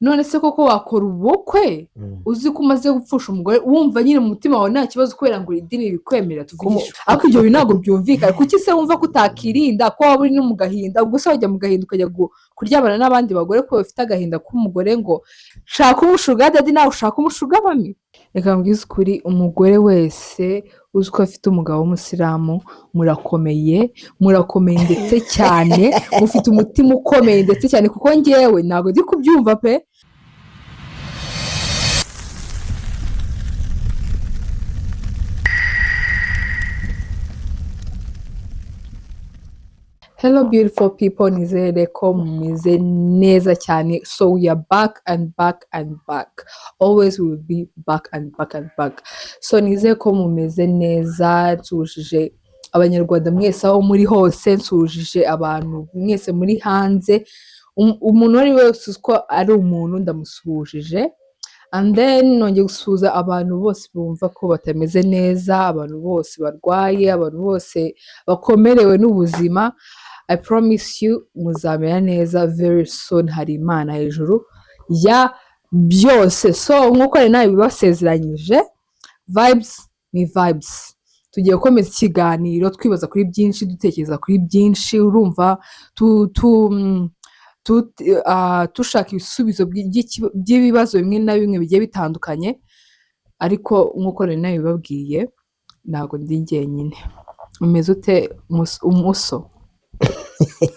none se koko wakora ubukwe uzi ko umaze gupfusha umugore wumva nyine mu mutima wawe nta kibazo kubera ngo idini bikwemera tuvugishe ariko ibyo bintu ntabwo byumvikana kuki se wumva ko utakirinda ko waba uri no mu gahinda ubwo se wajya mu gahinda ukajya kuryamana n'abandi bagore ko bafite agahinda k'umugore ngo shaka umushuga dadi nawe ushaka umushuga mami reka mbwize ukuri umugore wese uzi ko afite umugabo w'umusilamu murakomeye ndetse cyane mufite umutima ukomeye ndetse cyane kuko ngewe ntabwo ndi kubyumva pe. Hello beautiful people, nizere ko mumeze neza cyane. So we are back and back and back. Always we will be back and back and back. So nizere ko mumeze neza, nsujije abanyarwanda mwese aho muri hose, nsujije abantu mwese muri hanze. Umuntu wari wese uko ari umuntu ndamusuhuje. And then nongeye gusuhuza abantu bose bumva ko batameze neza, abantu bose barwaye, abantu bose bakomerewe n'ubuzima. I promise you muzamera neza very soon. Hari Imana hejuru ya byose. So nkuko rero nawe bibasezeranyije, vibes ni vibes. Tugiye gukomeza ikiganiro twibaza kuri byinshi, dutekereza kuri byinshi, urumva tushaka ibisubizo by'ibibazo bimwe na bimwe bigiye bitandukanye. Ariko nkuko rero nawe bibabwiye, ntabwo ndi jyenyine. Umeze ute umuso?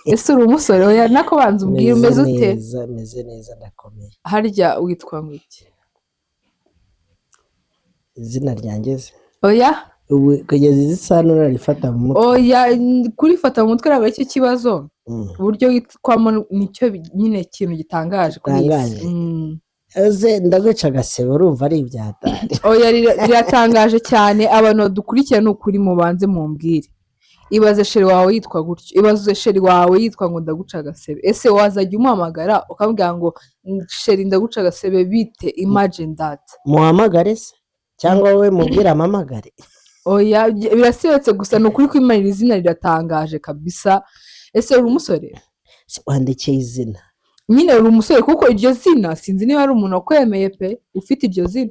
Ese uri umusore oya nako banza umbwira umeze ute? Meze neza ndakomeye. Harya witwa ngiki? Izina ryanjye se? Oya kugeza izi sano narifata mu mutwe. Oya kurifata mu mutwe ari cyo kibazo. Uburyo witwamo nicyo nyine kintu gitangaje kuri isi. Eze ndaguca agasebe urumva ari ibyatari. Oya riratangaje cyane, abantu badukurikira n'ukuri mubanze mumbwire. Ibaze sheri wawe yitwa gutyo, ibaze sheri wawe yitwa ngo ndaguca agasebe. Ese wazajya umuhamagara ukambwira ngo sheri ndaguca agasebe bite? Imagine that. Muhamagare se cyangwa wowe mubwira amamagare? Oya birasibetse gusa n'ukuri kwimanira izina riratangaje kabisa. Ese uri umusore? Wandikeye izina. Nyine uri umusore kuko iryo zina sinzi niba ari umuntu wakwemeye pe ufite iryo zina.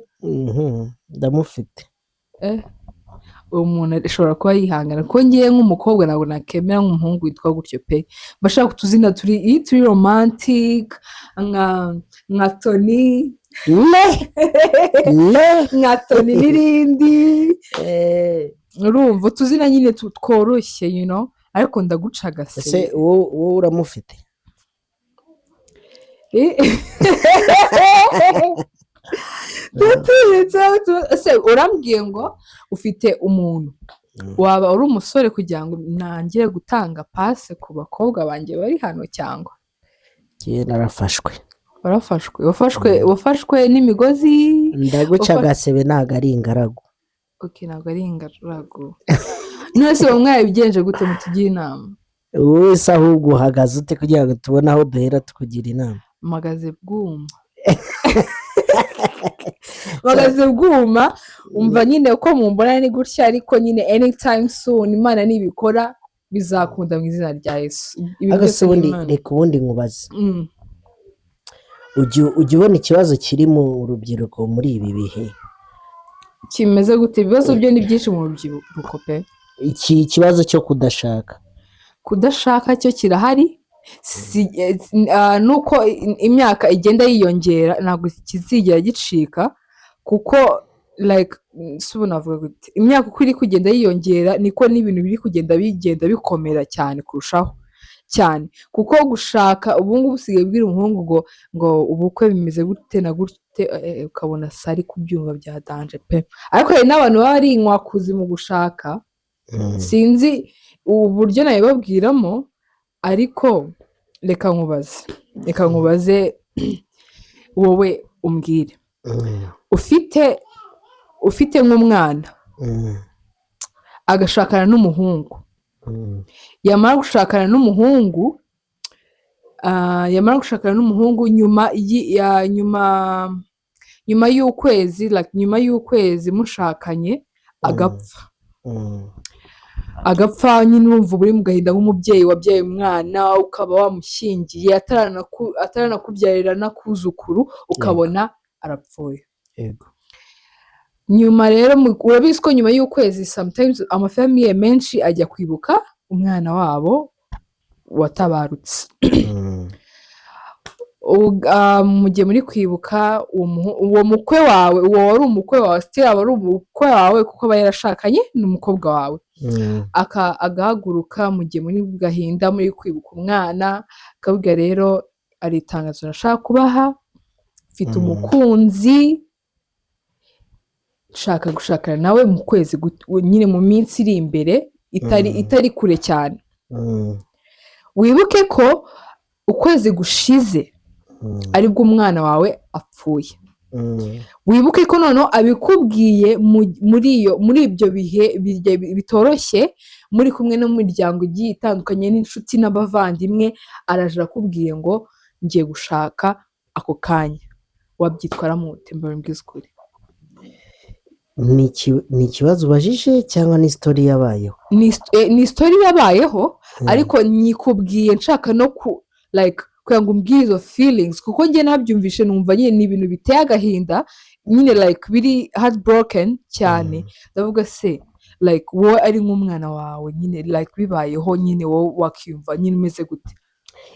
Ndamufite. Umuntu ashobora kuba yihangana ko ngiye nk'umukobwa ntabwo nakemera nk'umuhungu witwa gutyo pe. Bashaka utuzina turi romantic nka Tony nka Tony n'irindi. Urumva utuzina nyine tworoshye you know, ariko ndaguca agasebe. Ese wowe uramufite? Ese urambwiye ngo ufite umuntu waba uri umusore kugira ngo nangire gutanga pase ku bakobwa banjye bari hano cyangwa? Ngiye narafashwe. Wafashwe n'imigozi? Ndaguca agasebe ntabwo ari ingaragu. Okay, ntabwo ari ingaragu. Nose uwo mwabigenje gute mutugire inama? Wowe se ahubwo uhagaze ute kugira ngo tubone aho duhera tukugira inama? Magaze bwuma. Magaze bwuma umva nyine uko mumbona ni gutya, ariko nyine anytime soon Imana nibikora bizakunda mu izina rya Yesu. Agasobundi reka ubundi nkubaze. Ujye ubona ikibazo kiri mu rubyiruko muri ibi bihe kimeze gute? Ibibazo byo ni byinshi mu rubyiruko pe. Iki kibazo cyo kudashaka cyo kirahari. Nuko imyaka igenda yiyongera ntabwo kizigera gicika, kuko like subu navuga gute, imyaka uko iri kugenda yiyongera niko n'ibintu biri kugenda bikomera cyane kurushaho cyane. Kuko gushaka ubu ngubu usigaye ubwira umuhungu ngo ubukwe bimeze gute na gute, ukabona sari kubyumva bya danje pe. Ariko hari n'abantu baba ari inkwakuzi mu gushaka. Sinzi uburyo nabibabwiramo, ariko reka nkubaze wowe umbwire. Ufite nk'umwana agashakana n'umuhungu, yamara gushakana n'umuhungu nyuma y'ukwezi mushakanye agapfa. agapfa nyine urumva uri mu gahinda nk'umubyeyi wabyaye umwana ukaba wamushyingiye ataranakubyarira n'akuzukuru ukabona arapfuye. yego Nyuma rero urabizi ko nyuma y'ukwezi sometimes amafamiye menshi ajya kwibuka umwana wabo watabarutse. Mu gihe muri kwibuka uwo mukwe wawe, uwo wari umukwe wawe still aba ari umukwe wawe kuko aba yarashakanye n'umukobwa wawe, agahaguruka mu gihe muri gahinda muri kwibuka umwana akavuga rero ari itangazo nashaka kubaha, mfite umukunzi nshaka gushakana nawe mu kwezi nyine mu minsi iri imbere itari kure cyane. Wibuke ko ukwezi gushize aribwo umwana wawe apfuye. Wibuke ko noneho abikubwiye muri ibyo bihe bitoroshye, muri kumwe n'umuryango igiye itandukanye n'inshuti n'abavandimwe, araje akubwiye ngo ngiye gushaka ako kanya, wabyitwaramo ute? Mbabwiza ukuri. Ni ikibazo ubajije cyangwa ni sitori yabayeho? Ni sitori yabayeho, ariko nyikubwiye nshaka no kugira ngo umbwire izo feelings, kuko njye nabyumvishe numva nyine ni ibintu biteye agahinda nyine biri heartbroken cyane. Ndavuga se wowe ari nk'umwana wawe nyine bibayeho nyine wowe wakiyumva nyine umeze gute?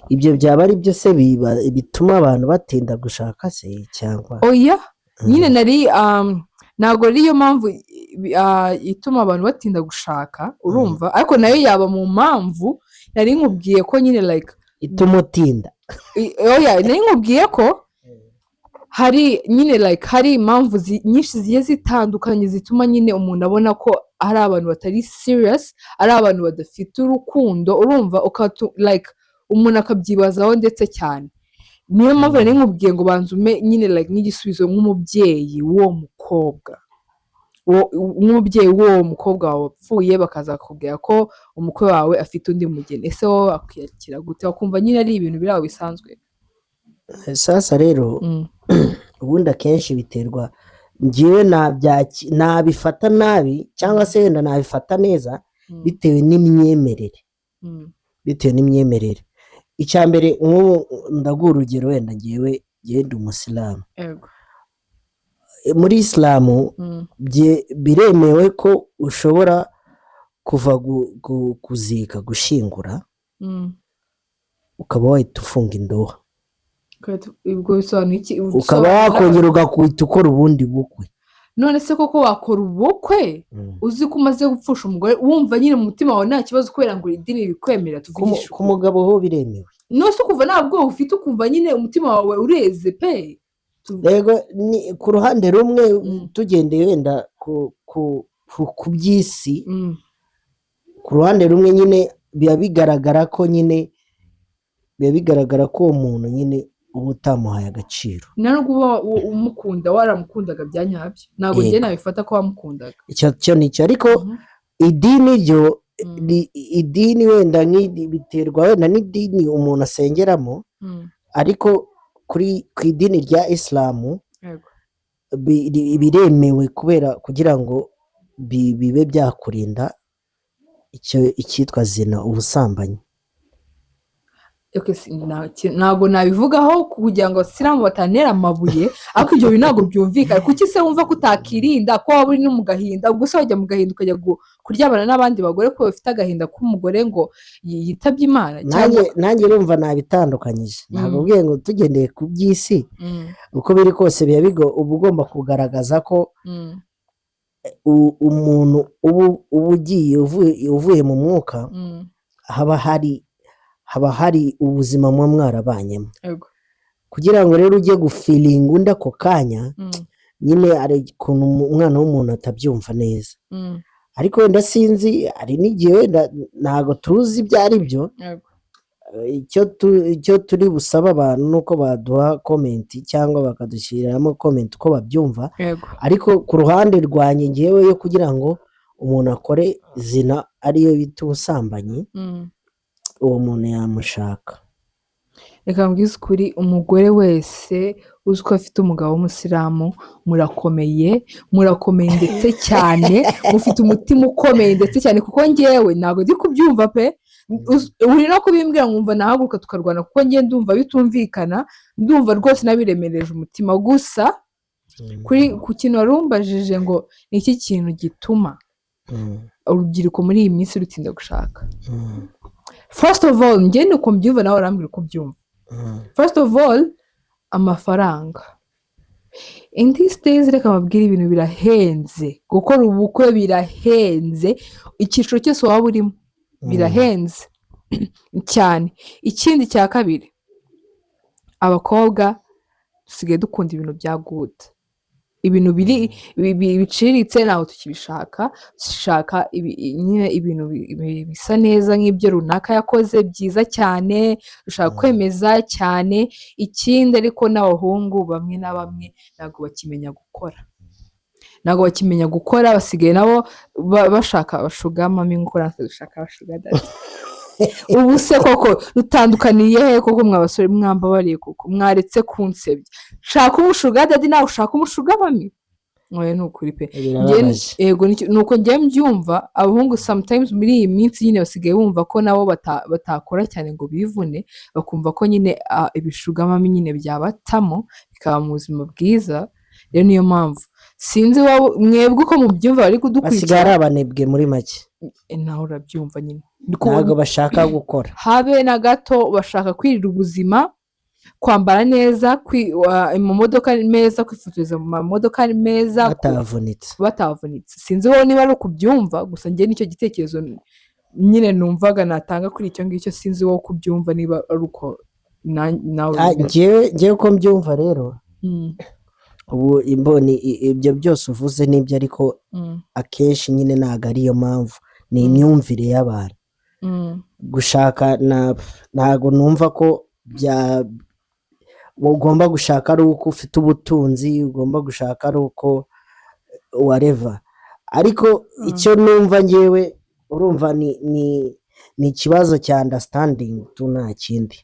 Ibyo byaba ari byo se bituma abantu batinda gushaka se cyangwa? Oya, nyine ntabwo ariyo mpamvu ituma abantu batinda gushaka, urumva, ariko nayo yaba mu mpamvu nari nkubwiye ko nyine ituma utinda. Oya, nari nkubwiye ko hari nyine hari impamvu nyinshi zigiye zitandukanye zituma nyine umuntu abona ko hari abantu batari serious, ari abantu badafite urukundo, urumva, umuntu akabyibazaho ndetse cyane. Niyo mpamvu nari nkubwiye ngo banza ume nyine nk'igisubizo nk'umubyeyi w'uwo mukobwa, nk'umubyeyi w'uwo mukobwa wawe wapfuye, bakaza bakubwira ko umukwe wawe afite undi mugeni. Ese wowe wakwiyakira gute? Wakumva nyine ari ibintu biri aho bisanzwe? Sasa rero ubundi akenshi biterwa, njyewe nabifata nabi cyangwa se wenda nabifata neza bitewe n'imyemerere. Icya mbere nk'ubu ndaguha urugero, wenda njyewe ndi umusilamu. Muri isilamu biremewe ko ushobora kuva kuzika, gushingura, ukaba wahita ufunga indoha, ukaba wakongera ugahita ukora ubundi bukwe. None se koko wakora ubukwe uzi ko umaze gupfusha umugore, wumva nyine mu mutima wawe nta kibazo kubera ngo idini bikwemera? Ku mugabo ho biremewe. Nose kuva ntabwo ufite, ukumva nyine umutima wawe ureze pe. Yego, ku ruhande rumwe tugendeye wenda ku by'isi, ku ruhande rumwe nyine biba bigaragara ko uwo muntu nyine uba utamuhaye agaciro. Ntabwo uba umukunda, waramukundaga bya nyabyo. Ntabwo njye nabifata ko wamukundaga. Icyo nicyo, ariko idini ryo idini wenda biterwa wenda n'idini umuntu asengeramo, ariko ku idini rya isilamu biremewe kugira ngo bibe byakurinda icyitwa zina, ubusambanyi. Ntabwo nabivugaho kugira ngo abasilamu batanera amabuye, ariko ibyo bintu ntabwo byumvikana. Kuki se wumva ko utakirinda ko waba uri no mu gahinda? Ubwo se wajya mu gahinda ukajya kuryamana n'abandi bagore ko bafite agahinda k'umugore ngo yitabye Imana? Nanjye urumva nabitandukanyije. Ntabwo ubwiye ngo tugendeye ku by'isi, uko biri kose uba ugomba kugaragaza ko umuntu uba ugiye uvuye mu mwuka, haba hari ubuzima muba mwarabanyemo. Kugira ngo rero ujye gufilinga undi ako kanya, nyine hari ukuntu umwana w'umuntu atabyumva neza. Ariko wenda sinzi, hari n'igihe wenda ntabwo tuzi ibyo ari byo. Icyo turi busaba abantu ni uko baduha komenti cyangwa bakadushyiriramo komenti uko babyumva. Ariko ku ruhande rwanjye ngewe, yo kugira ngo umuntu akore zina ariyo bita ubusambanyi, uwo muntu yamushaka. reka mbwize ukuri, umugore wese uzi ko afite umugabo w'umusilamu murakomeye ndetse cyane, mufite umutima ukomeye ndetse cyane, kuko ngewe ntabwo ndi kubyumva pe, uri no kubimbwira nkumva nahaguruka tukarwana, kuko ngewe ndumva bitumvikana, ndumva rwose nabiremereje umutima. Gusa ku kintu warumbajije ngo ni iki kintu gituma urubyiruko muri iyi minsi rutinda gushaka, first of all ngewe ni uko mbyumva, nawe urambwira uko byumva. First of all, amafaranga. In these days reka mabwire, ibintu birahenze, gukora ubukwe birahenze, icyiciro cyose waba urimo birahenze cyane. Ikindi cya kabiri, abakobwa dusigaye dukunda ibintu bya good, ibintu biciriritse ntabwo tukibishaka, dushaka nyine ibintu bisa neza nk'ibyo runaka yakoze byiza cyane, dushaka kwemeza cyane. Ikindi ariko n'abahungu bamwe na bamwe ntabwo bakimenya gukora, basigaye nabo bashaka abashugama nk'uko natwe dushaka abashugama. Ubu se koko dutandukaniye he koko mwa basore, mwambabariye koko, mwaretse kunsebya? Shaka umushuga dadi nawe ushaka umushuga mami, oya ni ukuri pe. Yego nuko njye mbyumva, abahungu sometimes muri iyi minsi nyine basigaye bumva ko nabo batakora cyane ngo bivune, bakumva ko nyine ibishuga mami nyine byabatamo bikaba mu buzima bwiza. Rero niyo mpamvu sinzi mwebwe uko mubyumva, bari kudukurikira basigaye ari abanebwe muri make. Nawe urabyumva nyine, ntabwo bashaka gukora habe na gato, bashaka kwirira ubuzima, kwambara neza, mu modoka meza, kwifotoreza mu mamodoka meza, batavunitse. Sinzi ho niba ari ukubyumva, gusa njye nicyo gitekerezo nyine numvaga natanga kuri icyo ngicyo. Sinzi wo kubyumva niba ari uko nawe. Njyewe uko mbyumva rero, ubu imboni ibyo byose uvuze n'ibyo, ariko akenshi nyine ntabwo ariyo mpamvu, ni imyumvire y'abantu. Gushaka ntabwo numva ko ugomba gushaka ari uko ufite ubutunzi, ugomba gushaka ari uko whatever, ariko icyo numva ngewe, urumva ni ikibazo cya understanding tu, nta kindi.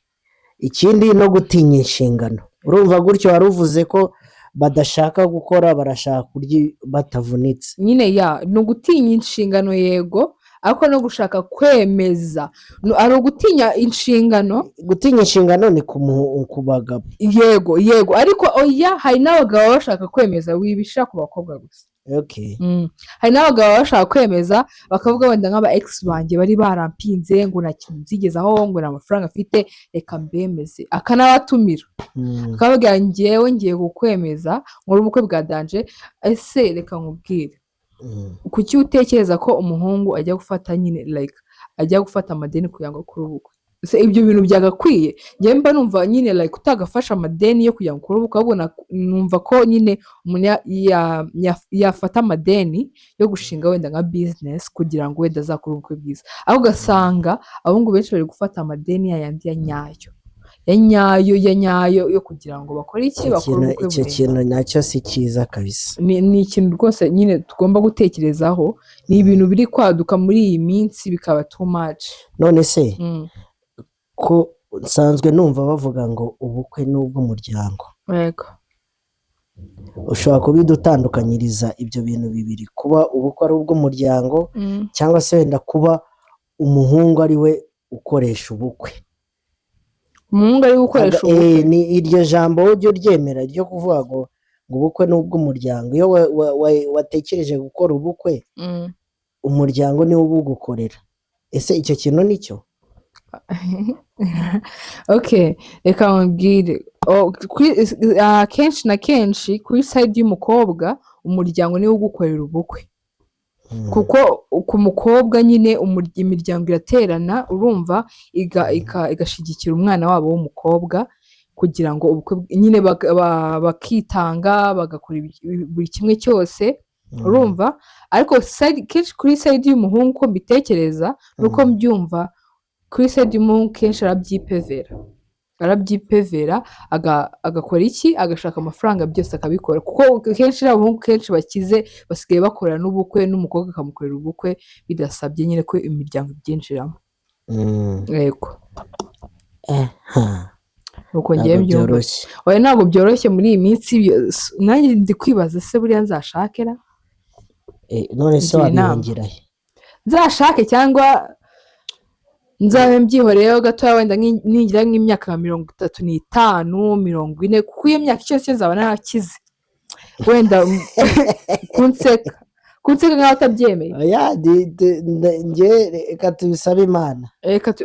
Ikindi no gutinya inshingano, urumva gutyo wari uvuze ko badashaka gukora, barashaka kurya batavunitse nyine. ni ugutinya inshingano, yego, ariko no gushaka kwemeza. Ari ugutinya inshingano. Gutinya inshingano ni ku bagabo, yego, ariko oya, hari n'abagabo bashaka kwemeza, wibisha ku bakobwa gusa. Hari n'abagabo bashaka kwemeza, bakavuga wenda nk'aba ex banjye bari barampinze ngo nta kintu nzigezaho, ngo nta mafaranga afite, reka mbemeze. Akanabatumira akababwira, ngewe ngiye kukwemeza nkora ubukwe bwa danje. Ese reka nkubwire, kuki utekereza ko umuhungu ajya gufata nyine ajya gufata amadeni kugira ngo akore ubukwe? Ibyo bintu byagakwiye. Njyewe mba numva nyine utagafasha amadeni yo kugira ngo ukore ubukwe, ahubwo numva ko nyine umuntu yafata amadeni yo gushinga wenda nka business kugira ngo wenda azakore ubukwe bwiza. Aho ugasanga abahungu benshi bari gufata amadeni yayandi ya nyayo yo kugira ngo bakore iki, bakore ubukwe bwiza. Icyo kintu nacyo si cyiza kabisa. Ni ikintu rwose nyine tugomba gutekerezaho. Ni ibintu biri kwaduka muri iyi minsi bikaba too much. None se ko nsanzwe numva bavuga ngo ubukwe ni ubw'umuryango. Yego. Ushobora kubidutandukanyiriza ibyo bintu bibiri, kuba ubukwe ari ubw'umuryango cyangwa se wenda kuba umuhungu ari we ukoresha ubukwe? Umuhungu ari gukoresha ubukwe, ni iryo jambo ujya uryemera ryo kuvuga ngo ubukwe ni ubw'umuryango? Iyo watekereje gukora ubukwe, umuryango niwo ubugukorera. Ese icyo kintu nicyo? Reka nkubwire, kenshi na kenshi kuri side y'umukobwa, umuryango niwo ugukorera ubukwe, kuko ku mukobwa nyine imiryango iraterana, urumva, igashyigikira umwana wabo w'umukobwa kugira ngo ubukwe nyine bakitanga, bagakora buri kimwe cyose, urumva. Ariko kenshi kuri side y'umuhungu uko mbitekereza nuko mbyumva, kuri side y'umuhungu kenshi arabyipevera, agakora iki, agashaka amafaranga byose akabikora, kuko kenshi abahungu kenshi bakize basigaye bakorana n'ubukwe, n'umukobwa akamukorera ubukwe bidasabye nyine ko imiryango ibyinjiramo. Yego. nuko ngiye byumva oya ntabwo byoroshye muri iyi minsi nanjye ndi kwibaza se buriya nzashakera none se wabihungira he nzashake cyangwa nzabe mbyihoreyeho gatoya wenda ningira nk'imyaka 35 40 kuko iyo myaka cyose nzaba narakize wenda kunseka nk'aho utabyemeye njye reka tubisabe Imana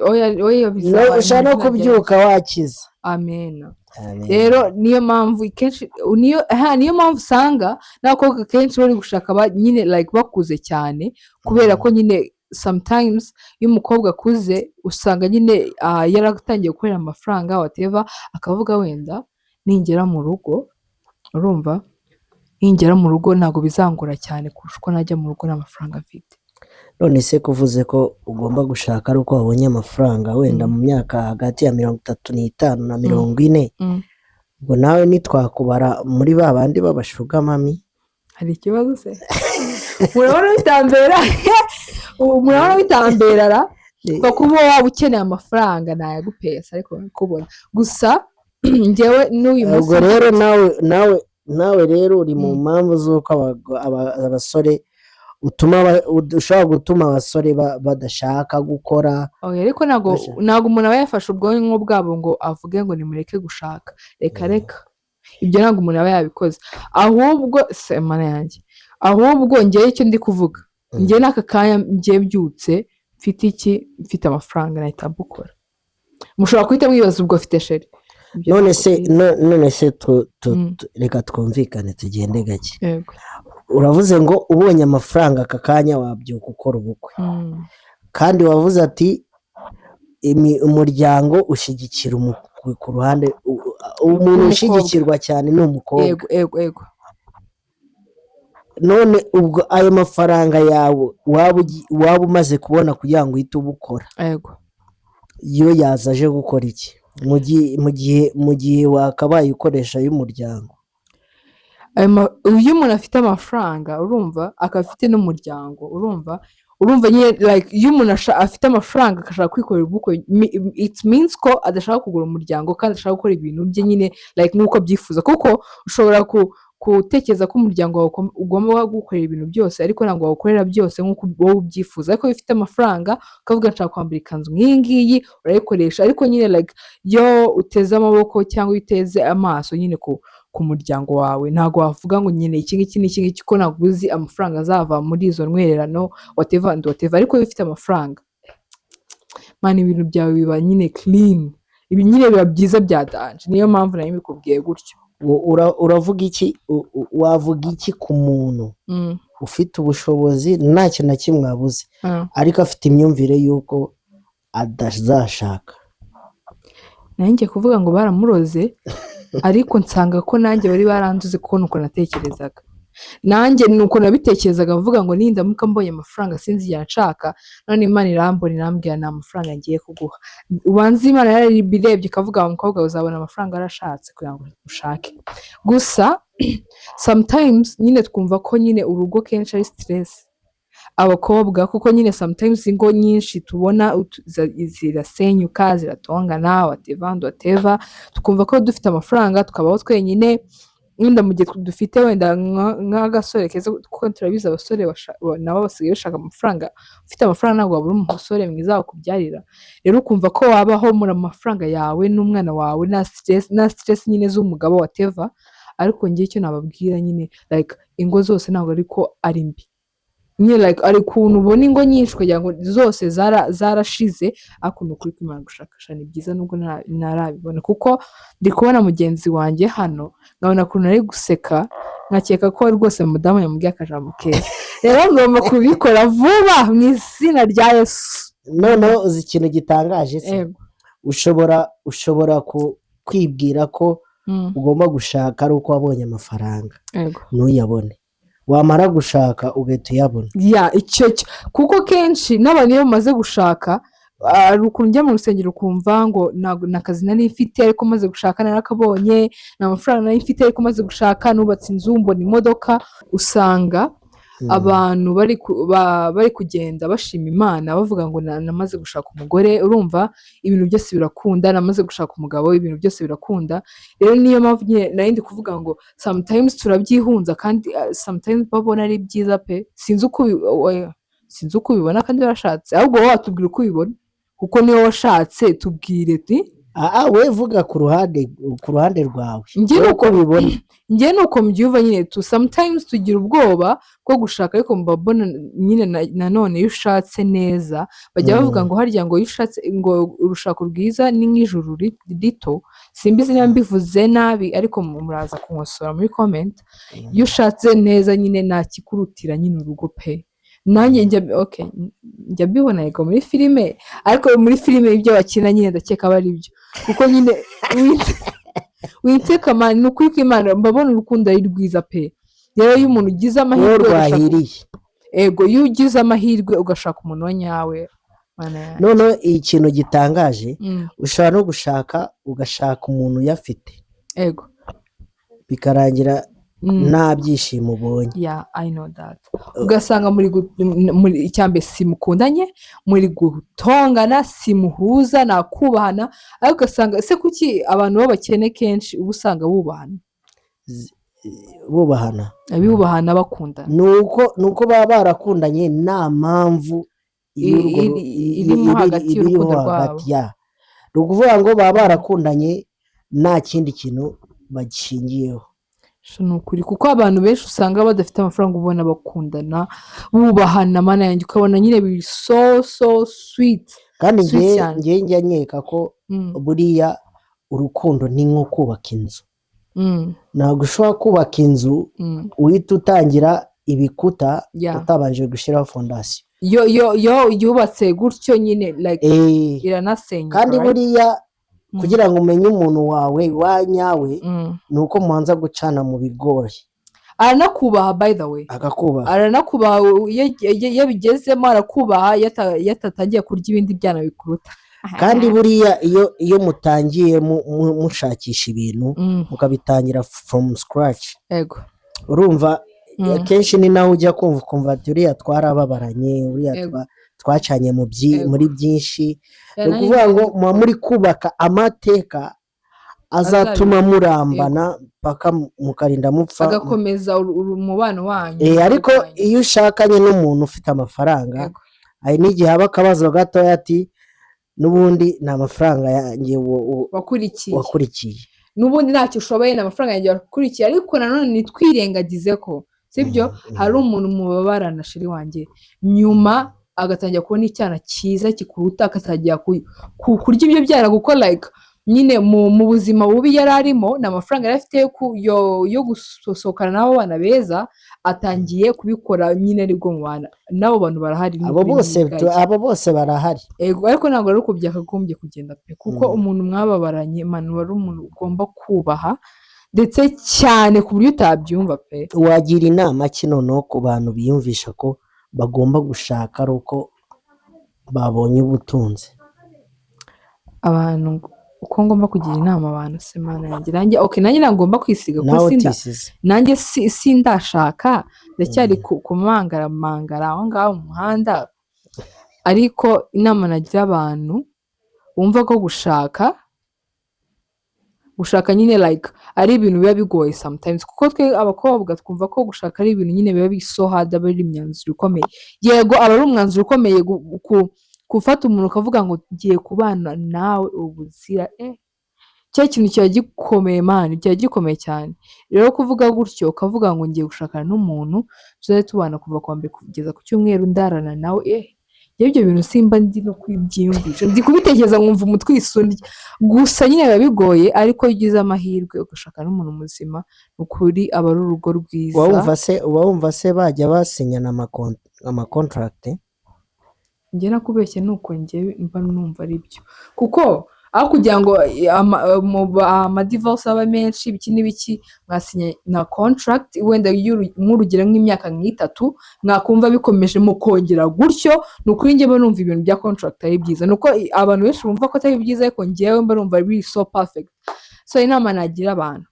oya ushaka no kubyuka wakiza amen rero niyo mpamvu kenshi niyo mpamvu usanga n'abakobwa kenshi bari gushaka nyine like bakuze cyane kubera ko nyine sometimes iyo umukobwa akuze usanga nyine yaratangiye gukorera amafaranga whatever akavuga wenda ningera mu rugo urumva ningera mu rugo ntabwo bizangora cyane kurusha uko najya mu rugo n'amafaranga mfite none se kuvuze ko ugomba gushaka ari uko wabonye amafaranga wenda mu myaka hagati ya 35 na 40 ubwo nawe nitwakubara muri ba bandi b'abashuga mami hari ikibazo se murabona bitambera kuba waba ukeneye amafaranga ntayagupesa ariko kubona gusa njyewe n'uyu munsi ubwo rero nawe rero uri mu mpamvu z'uko abasore ushobora gutuma abasore badashaka gukora ariko ntabwo umuntu aba yafashe ubwonko bwabo ngo avuge ngo nimureke gushaka reka ibyo ntabwo umuntu aba yabikoze ahubwo semana yanjye ahubwo ngewe icyo ndi kuvuga ngewe n'aka kanya ngiye byutse mfite amafaranga nahita mbukora mushobora guhita mwibaza ubwo afite sheri none se reka twumvikane tugende gake uravuze ngo ubonye amafaranga aka kanya wabyuka ukora ubukwe kandi wavuze ati umuryango ushyigikira ku ruhande umuntu ushyigikirwa cyane ni umukobwa yego none ubwo ayo mafaranga yawe waba umaze kubona kugira ngo uhite ubukora iyo yazaje gukora iki mu gihe wakabaye ukoresha y'umuryango iyo umuntu afite amafaranga urumva akaba afite n'umuryango urumva nyine like iyo umuntu afite amafaranga agashaka kwikorera ubukwe it means ko adashaka kugura umuryango kandi adashaka gukora ibintu bye nyine like nk'uko abyifuza kuko ushobora gutekereza ko umuryango wawe ugomba gukorera ibintu byose ariko ntabwo wawukorera byose nk'uko wowe ubyifuza ariko iyo ufite amafaranga ukavuga nshaka kwambara ikanzu nk'iyi ngiyi urayikoresha ariko nyine like iyo uteze amaboko cyangwa uteze amaso nyine ku muryango wawe ntabwo wavuga ngo nyine iki ngiki ko ntabwo uzi amafaranga azava muri izo ntwererano whatever ariko iyo ufite amafaranga mani ibintu byawe biba nyine clean ibi nyine biba byiza bya danje niyo mpamvu nayo mbikubwiye gutyo uravuga iki wavuga iki ku muntu ufite ubushobozi nta kintu na kimwe abuze ariko afite imyumvire y'uko adazashaka nanjye kuvuga ngo baramuroze ariko nsanga ko nanjye bari baranduze kuko nuko natekerezaga nanjye nuko nabitekerezaga mvuga ngo nindamuka mbonye amafaranga sinzi yanshaka none Imana irambwira nta mafaranga ngiye kuguha ubanza Imana yarabirebye ikavuga ngo umukobwa uzabona amafaranga yarashatse kugira ngo ushake gusa sometimes nyine twumva ko nyine urugo kenshi ari stress abakobwa kuko nyine sometimes ingo nyinshi tubona zirasenyuka ziratongana whatever tukumva ko dufite amafaranga tukabaho twenyine wenda mu gihe dufite wenda nk'agasore keza kuko turabizi abasore nabo basigaye bashaka amafaranga ufite amafaranga ntabwo wabura umusore mwiza wakubyarira rero ukumva ko wabaho muri amafaranga yawe n'umwana wawe na stress nyine z'umugabo whatever ariko ngiye icyo nababwira nyine like ingo zose ntabwo ariko ari mbi nyine like ari ukuntu ubona ingo nyinshi kugira ngo zose zarashize ariko ni ukuri kw'Imana gushakasha ni byiza nubwo ntarabibona kuko ndi kubona mugenzi wanjye hano nkabona ukuntu ari guseka nkakeka ko rwose mudamu yamubwiye akajambo keza rero ngomba kubikora vuba mu izina rya Yesu noneho uzi ikintu gitangaje se ushobora kwibwira ko ugomba gushaka ari uko wabonye amafaranga ntuyabone wamara gushaka ugahita uyabona icyo kuko kenshi n'abantu iyo bamaze gushaka hari ukuntu ujya mu rusengero ukumva ngo nta kazi nari mfite ariko maze gushaka narakabonye nta mafaranga nari mfite ariko maze gushaka nubatse inzu mbona imodoka usanga abantu bari kugenda bashima Imana bavuga ngo namaze gushaka umugore, urumva ibintu byose birakunda, namaze gushaka umugabo ibintu byose birakunda. Rero niyo mpamvu nari ndi kuvuga ngo sometimes turabyihunza kandi sometimes babona ari byiza pe. Sinzi uko ubibona kandi warashatse, ahubwo wowe watubwira uko ubibona kuko niyo washatse tubwire we vuga ku ruhande rwawe uko bibona. Njye nuko mbyumva nyine sometimes tugira ubwoba bwo gushaka, ariko mbabona nyine nanone iyo ushatse neza bajya bavuga ngo harya ngo iyo ushatse ngo urushako rwiza ni nk'ijuru rito. Simbizi niba mbivuze nabi ariko muraza kunkosora muri comment. Iyo ushatse neza nyine nta kikurutira nyine urugo pe. Nanjye njya mbibona yego muri filime, ariko muri filime ibyo bakina nyine ndakeka aba ari byo kuko nyine winseka mani ni ukuri kw'Imana mbabona urukundo ari rwiza pe. Rero iyo umuntu ugize amahirwe iyo ugize amahirwe ugashaka umuntu wa nyawe noneho ikintu gitangaje ushobora no ugashaka umuntu uyafite bikarangira nta byishimo ubonye. I know that. Ugasanga muri icyambe simukundanye, muri gutongana, simuhuza, nakubahana, ariko ugasanga ese kuki abantu b'abakene kenshi uba usanga bubahana bakundana. nuko baba barakundanye nta mpamvu irimo hagati y'urukundo rwabo. Ni ukuvuga ngo baba barakundanye nta kindi kintu bagishingiyeho. Ni ukuri kuko abantu benshi usanga badafite amafaranga ubona bakundana bubahana, mana yanjye ukabona nyine biri so sweet. Kandi njya nkeka ko buriya urukundo ni nko kubaka inzu. Ntabwo ushobora kubaka inzu uhita utangira ibikuta utabanje gushyiraho fondasiyo. yo yubatse gutyo nyine iranasenya. Kandi buriya kugira ngo umenye umuntu wawe wa nyawe ni uko mubanza gucana mu bigori. Aranakubaha by the way. Aranakubaha iyo bigezemo, arakubaha yatatangiye kurya ibindi byana bikuruta. Kandi buriya iyo mutangiye mushakisha ibintu mukabitangira from scratch, urumva akenshi ni nawe ujya kumva turiya twarababaranye, uriya twacanye muri byinshi. Ni ukuvuga ngo muba muri kubaka amateka azatuma murambana paka mukarinda mupfa, agakomeza umubano wanyu. Ariko iyo ushakanye n'umuntu ufite amafaranga, hari n'igihe haba akabazo gatoya ati n'ubundi ni amafaranga yanjye wakurikiye, n'ubundi ntacyo ushoboye, ni amafaranga yanjye wakurikiye. Ariko nanone nitwirengagize ko sibyo hari umuntu mubabarana shiri wanjye nyuma agatangira kubona icyana cyiza kikuruta, akatangira kurya ibyo byara kuko nyine mu buzima bubi yari arimo n'amafaranga yari afite yo gusohokana n'abo bana beza, atangiye kubikora nyine aribwo mu bana. N'abo bantu barahari, abo bose barahari. Ariko ntabwo ari uko byakagombye kugenda pe, kuko umuntu mwababaranye manu wari umuntu ugomba kubaha ndetse cyane ku buryo utabyumva pe. Wagira inama ki noneho ku bantu biyumvisha ko bagomba gushaka ari uko babonye ubutunzi? Abantu uko ngomba kugira inama abantu se mana yanjye, nanjye ngomba kwisiga ko nanjye sindashaka, ndacyari kumangaramangara aho ngaho mu muhanda. Ariko inama nagira abantu bumva ko gushaka nyine ari ibintu biba bigoye sometimes, kuko twe abakobwa twumva ko gushaka ari ibintu nyine biba bisohada, aba ari imyanzuro ikomeye. Yego aba ari umwanzuro ukomeye gufata umuntu ukavuga ngo ngiye kubana nawe ubuzira cya kintu kiba gikomeye mani, kiba gikomeye cyane. Rero kuvuga gutyo ukavuga ngo ngiye gushakana n'umuntu tuzajya tubana kuva ku wa mbere kugeza ku cyumweru ndarana nawe, ibyo bintu simba ndi no kubyiyumvisha, ndi kubitekereza nkumva umutwe wisundye. Gusa nyine biba bigoye, ariko iyo ugize amahirwe ugashaka n'umuntu muzima ukuri aba ari urugo rwiza. Wumva se bajya basinyana amakontrakt? Njye nakubeshye nuko njye mba numva ari byo, kuko aho kugira ngo amadivorce aba menshi ibiki n'ibiki, mwasinya na contract wenda nk'urugero nk'imyaka nk'itatu, mwakumva bikomeje mukongera gutyo. ni ukuri njye mba numva ibintu bya contract ari byiza, nuko abantu benshi bumva ko atari byiza, ariko njyewe mba numva biri so perfect. So inama nagira abantu,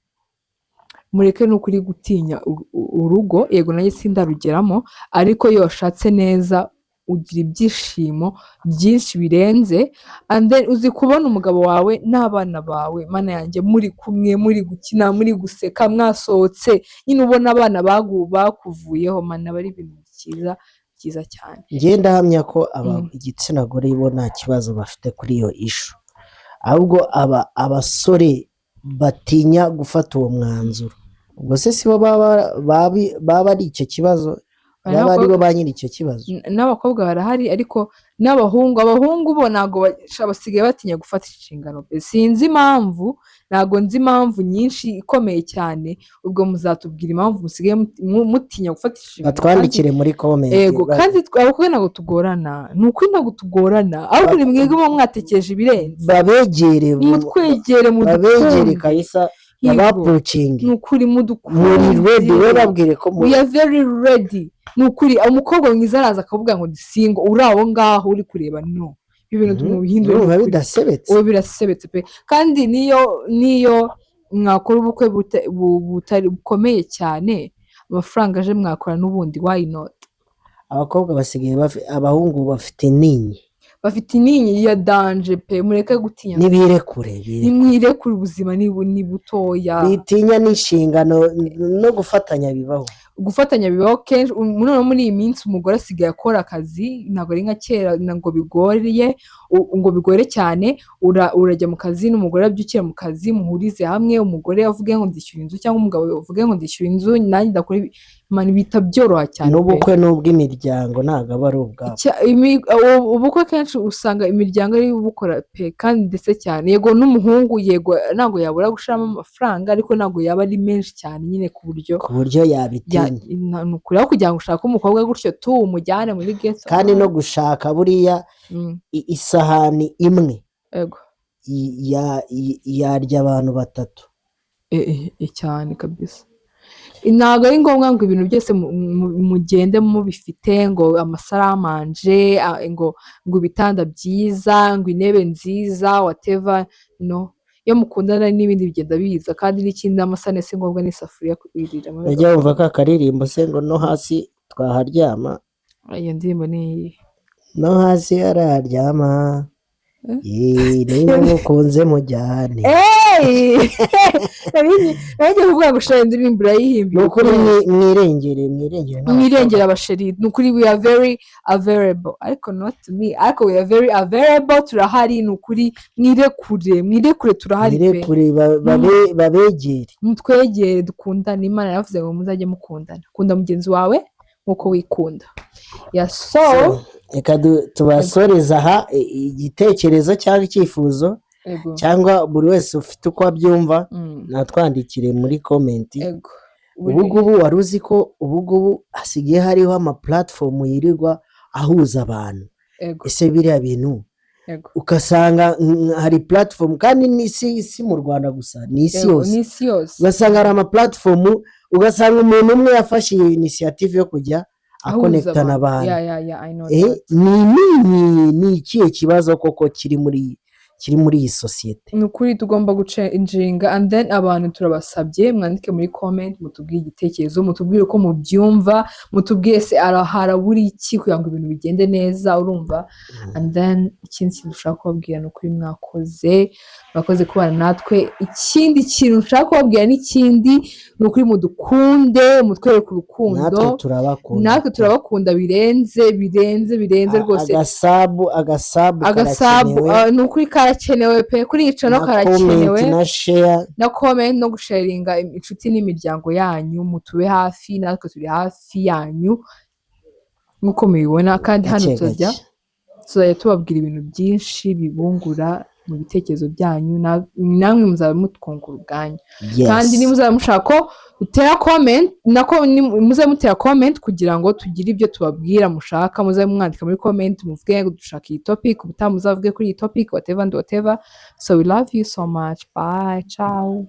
mureke n'ukuri gutinya urugo, yego nanjye sindarugeramo, ariko iyo washatse neza ugira ibyishimo byinshi birenze, and then uzi kubona umugabo wawe n'abana bawe, mana yanjye, muri kumwe, muri gukina, muri guseka, mwasohotse, nyine ubona abana bakuvuyeho, mana, aba ari ibintu byiza cyane. Njye ndahamya ko igitsina gore bo nta kibazo bafite kuri iyo ishu, ahubwo abasore batinya gufata uwo mwanzuro, ubwo se si bo baba ari icyo kibazo, baba ari bo ba nyiri icyo kibazo. N'abakobwa barahari, ariko abahungu bo ntabwo basigaye batinya gufata inshingano pe. Sinzi impamvu, ntabwo nzi impamvu nyinshi ikomeye cyane, ubwo muzatubwira impamvu musigaye mutinya gufata inshingano. Batwandikire muri comment. Yego, kandi abakobwa ntabwo tugorana, ni ukuri ntabwo tugorana, ahubwo ni mwebwe muba mwatekereje ibirenze. Babegere, mutwegere kabisa, babapucingi, ni ukuri muri ready, we babwire ko we are very ready. Ni ukuri umukobwa mwiza araza akavuga ngo single, uri aho ngaho uri kureba, no, ibintu tumubihindura, biba bidasebetse, ubu birasebetse pe. kandi niyo mwakora ubukwe butari bukomeye cyane, amafaranga aje mwakora n'ubundi, why not? Abakobwa basigaye abahungu bafite intinyi ya danje pe, mureke gutinya, nimwirekure, ubuzima ni butoya, bitinya n'inshingano no gufatanya bibaho kenshi. Muri iyi minsi umugore asigaye akora akazi, ntabwo ari nka kera ngo bigore cyane. Urajya mu kazi n'umugore abyukira mu kazi, muhurize hamwe, umugore avuge ngo ndishyura inzu cyangwa umugabo avuge ngo ndishyura inzu, nanjye ndakora bita byoroha cyane. N'ubukwe n'ubw'imiryango ntabwo aba ari ubwabo. Ubukwe kenshi usanga imiryango ari bukora pe, kandi ndetse cyane. Yego n'umuhungu, yego ntabwo yabura gushiramo amafaranga, ariko ntabwo yaba ari menshi cyane, nyine ku buryo yabitinya. Ni ukuri aho kugira ngo ushake umukobwa gutyo tu umujyane muri geto, kandi no gushaka buriya isahani imwe yarya abantu 3 cyane kabisa. Ntabwo ari ngombwa ngo ibintu byose mugende mubifite, ngo amasaramanje, ngo ibitanda byiza, ngo intebe nziza, whatever, no. Iyo mukundana n'ibindi bigenda biza, kandi n'ikindi n'amasahani si ngombwa n'isafuriya kubiriramo. Ujya wumva ka karirimbo se ngo no hasi twaharyama? Iyo ndirimbo ni no hasi hararyama, niba mukunze mujyane. Nanjye kuvuga ngo ushaka indirimbo urayihimbiye. Ni ukuri mwirengere abasheri, ni ukuri we are very available, ariko not to me, ariko we are very available, turahari. Ni ukuri mwirekure, turahari pe. Babegere, mutwegere, dukundane. Imana yaravuze ngo muzajye mukundana, kunda mugenzi wawe nk'uko wikunda. Reka tubasoreza aha igitekerezo cyangwa icyifuzo, cyangwa buri wese ufite uko abyumva natwandikire muri komenti. Ubugubu wari uzi ko ubugubu hasigaye hariho amaplatform yirirwa ahuza abantu? Ese biriya bintu ugasanga hari platform, kandi si mu Rwanda gusa, ni isi yose. Ugasanga hari amaplatform, ugasanga umuntu umwe yafashe initiative yo kujya akonekta n'abantu. Ni ikihe kibazo koko kiri muri iyi sosiyete? Ni ukuri tugomba gucenjinga, and then abantu turabasabye mwandike muri comment, mutubwire igitekerezo, mutubwire uko mubyumva, mutubwire se harabura iki kugira ngo ibintu bigende neza, urumva. And then ikindi kintu ushaka kubabwira ni ukuri mwakoze kubana natwe. Ikindi kintu ushaka kubabwira n'ikindi ni ukuri mudukunde, mutwereke urukundo. Natwe turabakunda birenze rwose. Agasabu ni ukuri karakenewe pe, kuri ico no karakenewe, na comment no gusharinga inshuti n'imiryango yanyu. Mutube hafi, natwe turi hafi yanyu nk'uko mubibona, kandi hano tuzajya tubabwira ibintu byinshi bibungura mu bitekerezo byanyu, namwe muzaba mutwungura ubwanyu. Kandi nimuzaba mushaka ko utera comment, muzabe mutera comment kugira ngo tugire ibyo tubabwira mushaka. Muzabe mwandika muri comment, muvuge ngo dushaka iyi topic, ubutaha muzavuge kuri iyi topic, whatever. So we love you so much. Bye, ciao.